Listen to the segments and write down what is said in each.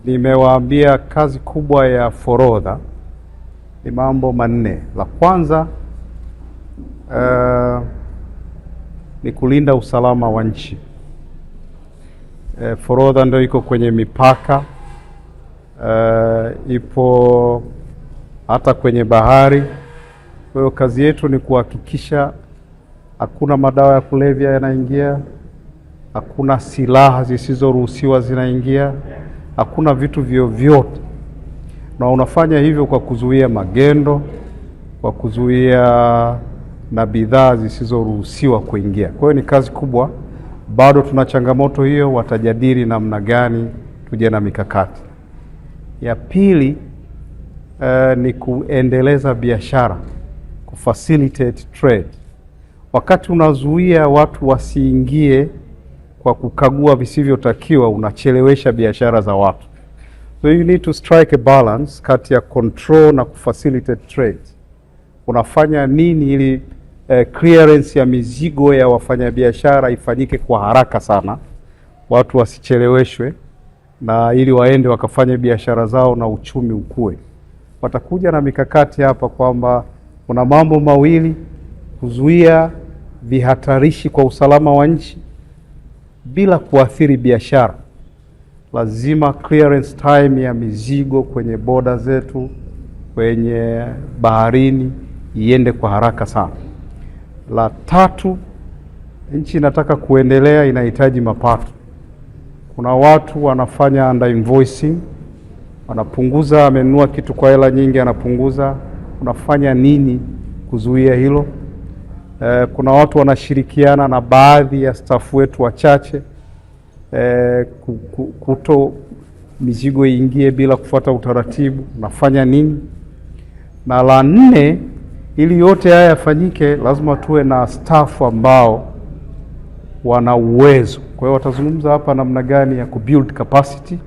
Nimewaambia kazi kubwa ya forodha ni mambo manne. La kwanza ni kulinda usalama wa nchi. Forodha ndio iko kwenye mipaka, ipo hata kwenye bahari. Kwa hiyo kazi yetu ni kuhakikisha hakuna madawa ya kulevya yanaingia, hakuna silaha zisizoruhusiwa zinaingia, hakuna vitu vyovyote. Na unafanya hivyo kwa kuzuia magendo, kwa kuzuia na bidhaa zisizoruhusiwa kuingia. Kwa hiyo ni kazi kubwa. Bado tuna changamoto hiyo, watajadili namna gani tuje na mikakati. Ya pili ni kuendeleza biashara, kufacilitate trade. Wakati unazuia watu wasiingie kwa kukagua visivyotakiwa, unachelewesha biashara za watu. So you need to strike a balance kati ya control na kufacilitate trade. Unafanya nini ili clearance ya mizigo ya wafanyabiashara ifanyike kwa haraka sana, watu wasicheleweshwe, na ili waende wakafanya biashara zao na uchumi ukue. Watakuja na mikakati hapa kwamba kuna mambo mawili: kuzuia vihatarishi kwa usalama wa nchi bila kuathiri biashara. Lazima clearance time ya mizigo kwenye boda zetu, kwenye baharini, iende kwa haraka sana. La tatu, nchi inataka kuendelea, inahitaji mapato. Kuna watu wanafanya under invoicing, wanapunguza, amenunua kitu kwa hela nyingi anapunguza. Unafanya nini kuzuia hilo? Kuna watu wanashirikiana na baadhi ya staff wetu wachache kuto mizigo iingie bila kufuata utaratibu. Unafanya nini? Na la nne, ili yote haya yafanyike, lazima tuwe na staff ambao wana uwezo. Kwa hiyo watazungumza hapa namna gani ya kubuild capacity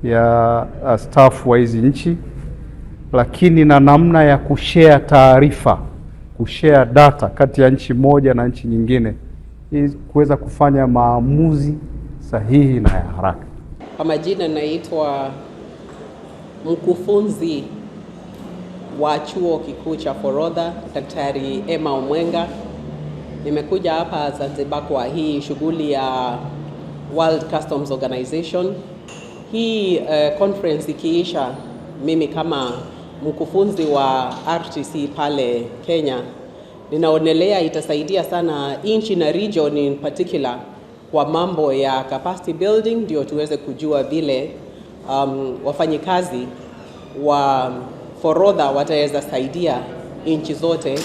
ya staff wa hizi nchi, lakini na namna ya kushare taarifa, kushare data kati ya nchi moja na nchi nyingine, ili kuweza kufanya maamuzi sahihi na ya haraka. Kwa majina naitwa mkufunzi wa chuo kikuu cha forodha, Daktari Emma Omwenga. Nimekuja hapa Zanzibar kwa hii shughuli ya World Customs Organization. Hii conference ikiisha, mimi kama mkufunzi wa RTC pale Kenya, ninaonelea itasaidia sana nchi na region in particular kwa mambo ya capacity building, ndio tuweze kujua vile wafanyikazi wa forodha wataweza saidia nchi zote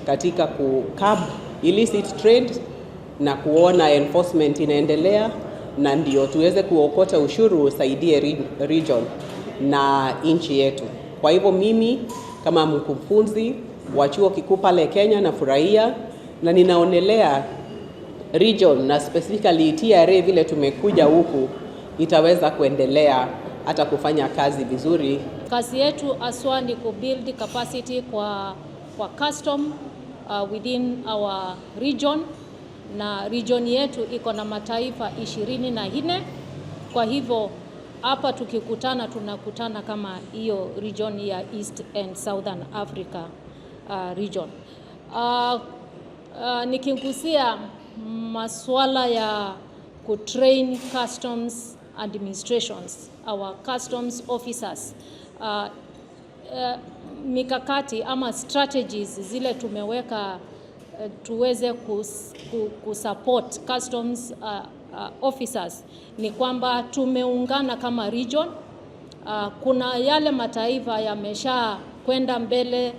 katika kukab illicit trade na kuona enforcement inaendelea, na ndio tuweze kuokota ushuru usaidie region na nchi yetu. Kwa hivyo mimi kama mkufunzi wa chuo kikuu pale Kenya nafurahia, na ninaonelea region na specifically TRA vile tumekuja huku itaweza kuendelea hata kufanya kazi vizuri. Kazi yetu aswa ni kubuild capacity kwa custom within our region, na region yetu iko na mataifa 24. Kwa hivyo hapa tukikutana tunakutana kama hiyo region ya East and Southern Africa region. Nikigusia masuala ya kutrain customs administrations, our customs officers, mikakati ama strategies zile tumeweka tuweze kusupport customs officers ni kwamba tumeungana kama region. Kuna yale mataifa yamesha kwenda mbele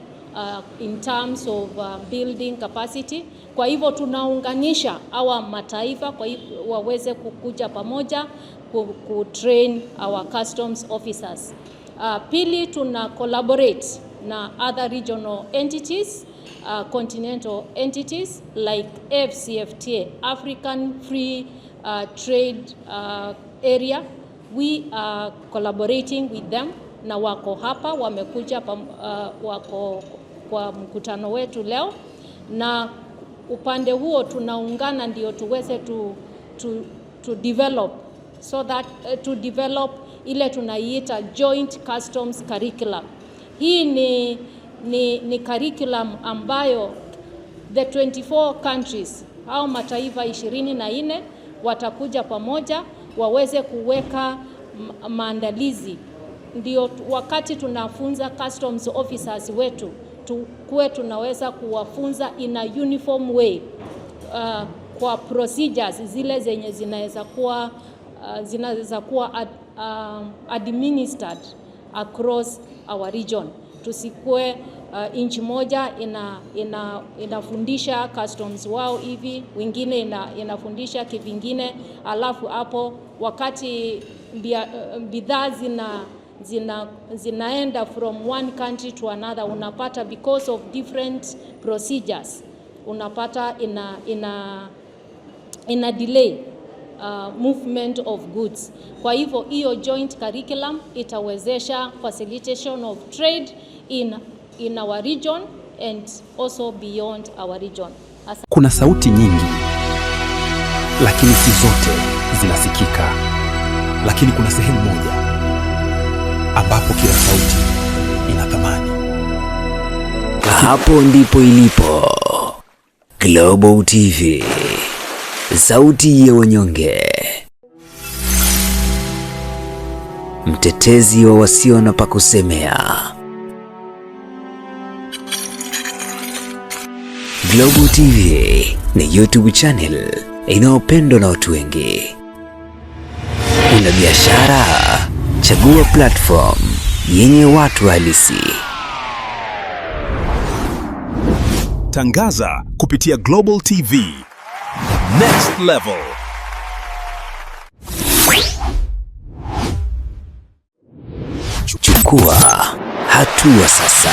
in terms of building capacity. Kwa hivyo tunaunganisha hawa mataifa kwa hivyo waweze kukuja pamoja kutrain our customs officers. Pili, tuna collaborate na other regional entities, continental entities like AfCFTA, African Free Trade Area. We are collaborating with them na wako hapa, wamekuja wako kwa mkutano wetu leo, na upande huo tunaungana ndio tuweze to develop so that to develop ile tunaiita Joint Customs Curriculum. Hii ni curriculum ambayo the 24 countries au mataifa 24 watakuja pamoja waweze kuweka maandalizi, ndio wakati tunafunza customs officers wetu tukuwe tunaweza kuwafunza in a uniform way kwa procedures zile zenye zinaweza kuwa administered across our region. Tusikue nchi moja inafundisha customs wao hivi, wengine inafundisha kivingine, alafu hapo wakati bidhaa zinaenda from one country to another, unapata because of different procedures unapata ina delay movement of goods. Kwa hivyo hiyo joint curriculum itawezesha facilitation of trade in our region and also beyond our region. Kuna sauti nyingi, lakini si zote zinasikika. Lakini kuna sehemu moja ambapo kila sauti ina thamani. Hapo ndipo ilipo Global TV, sauti ya wanyonge, mtetezi wa wasio na pa kusemea. Global TV ni YouTube channel inayopendwa na watu wengi. Una biashara? Chagua platform yenye watu halisi. Tangaza kupitia Global TV. Next level. Chukua hatua sasa.